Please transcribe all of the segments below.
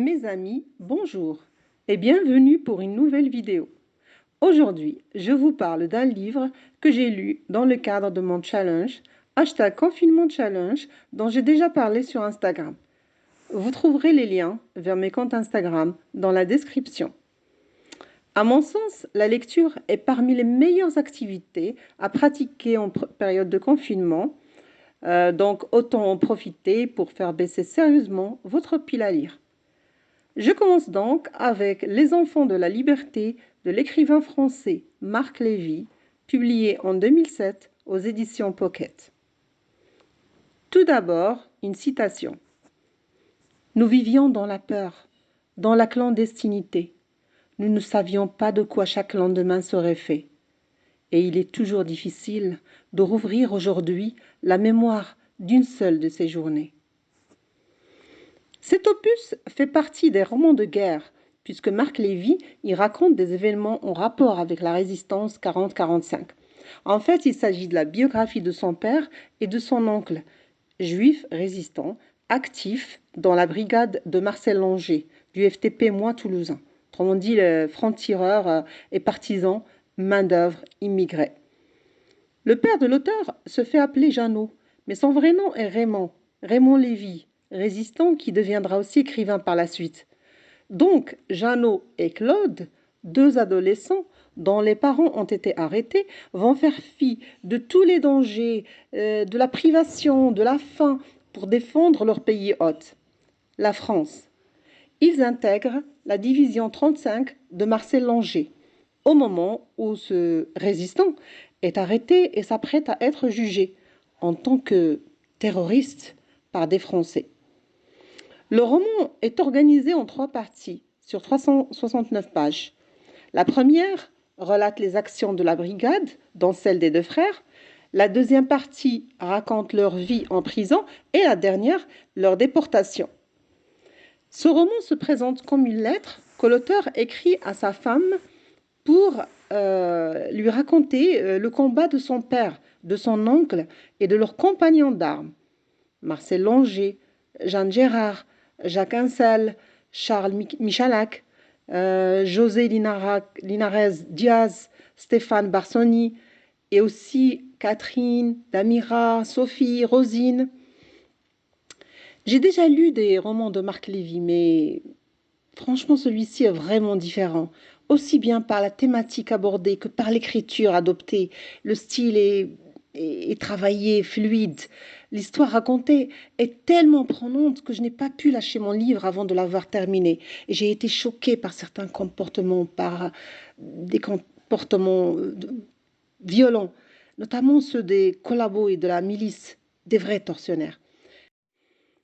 Mes amis, bonjour et bienvenue pour une nouvelle vidéo. Aujourd'hui, je vous parle d'un livre que j'ai lu dans le cadre de mon challenge, #confinement challenge, dont j'ai déjà parlé sur Instagram. Vous trouverez les liens vers mes comptes Instagram dans la description. À mon sens, la lecture est parmi les meilleures activités à pratiquer en période de confinement, donc autant en profiter pour faire baisser sérieusement votre pile à lire. Je commence donc avec Les Enfants de la Liberté de l'écrivain français Marc Lévy, publié en 2007 aux éditions Pocket. Tout d'abord, une citation. Nous vivions dans la peur, dans la clandestinité. Nous ne savions pas de quoi chaque lendemain serait fait. Et il est toujours difficile de rouvrir aujourd'hui la mémoire d'une seule de ces journées. Cet opus fait partie des romans de guerre, puisque Marc Lévy y raconte des événements en rapport avec la résistance 40-45. En fait, il s'agit de la biographie de son père et de son oncle, juif résistant, actif dans la brigade de Marcel Langer, du FTP Moi toulousain. Autrement dit, le franc-tireur et partisan, main-d'œuvre immigrée. Le père de l'auteur se fait appeler Jeannot, mais son vrai nom est Raymond Lévy, résistant qui deviendra aussi écrivain par la suite. Donc, Jeannot et Claude, deux adolescents dont les parents ont été arrêtés, vont faire fi de tous les dangers, de la privation, de la faim, pour défendre leur pays hôte, la France. Ils intègrent la division 35 de Marcel Langer, au moment où ce résistant est arrêté et s'apprête à être jugé en tant que terroriste par des Français. Le roman est organisé en 3 parties, sur 369 pages. La première relate les actions de la brigade, dont celle des deux frères. La deuxième partie raconte leur vie en prison et la dernière, leur déportation. Ce roman se présente comme une lettre que l'auteur écrit à sa femme pour lui raconter le combat de son père, de son oncle et de leurs compagnons d'armes. Marcel Langer, Jeanne Gérard, Jacques Ansel, Charles Michalak, José Linares Diaz, Stéphane Barsoni, et aussi Catherine, Damira, Sophie, Rosine. J'ai déjà lu des romans de Marc Lévy, mais franchement, celui-ci est vraiment différent, aussi bien par la thématique abordée que par l'écriture adoptée. Le style est travaillé, fluide. L'histoire racontée est tellement prenante que je n'ai pas pu lâcher mon livre avant de l'avoir terminé. Et j'ai été choquée par certains comportements, par des comportements violents, notamment ceux des collabos et de la milice, des vrais tortionnaires.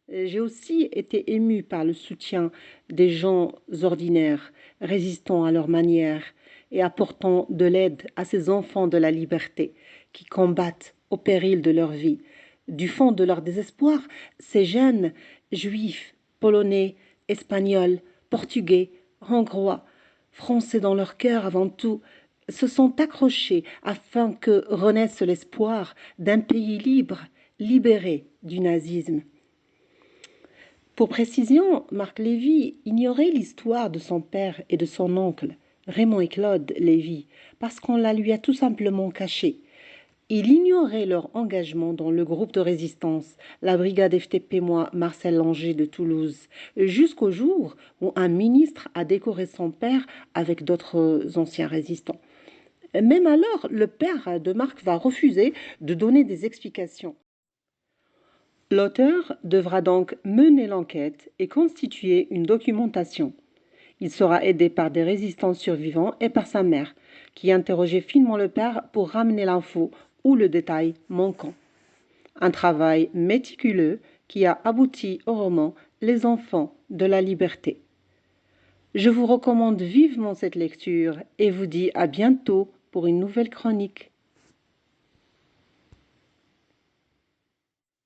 J'ai aussi été émue par le soutien des gens ordinaires, résistant à leur manière et apportant de l'aide à ces enfants de la liberté qui combattent au péril de leur vie. Du fond de leur désespoir, ces jeunes juifs, polonais, espagnols, portugais, hongrois, français dans leur cœur avant tout, se sont accrochés afin que renaisse l'espoir d'un pays libre, libéré du nazisme. Pour précision, Marc Lévy ignorait l'histoire de son père et de son oncle, Raymond et Claude Lévy, parce qu'on la lui a tout simplement cachée. Il ignorait leur engagement dans le groupe de résistance, la brigade FTP Moi Marcel Langer de Toulouse, jusqu'au jour où un ministre a décoré son père avec d'autres anciens résistants. Même alors, le père de Marc va refuser de donner des explications. L'auteur devra donc mener l'enquête et constituer une documentation. Il sera aidé par des résistants survivants et par sa mère, qui interrogeait finement le père pour ramener l'info ou le détail manquant. Un travail méticuleux qui a abouti au roman Les Enfants de la Liberté. Je vous recommande vivement cette lecture et vous dis à bientôt pour une nouvelle chronique.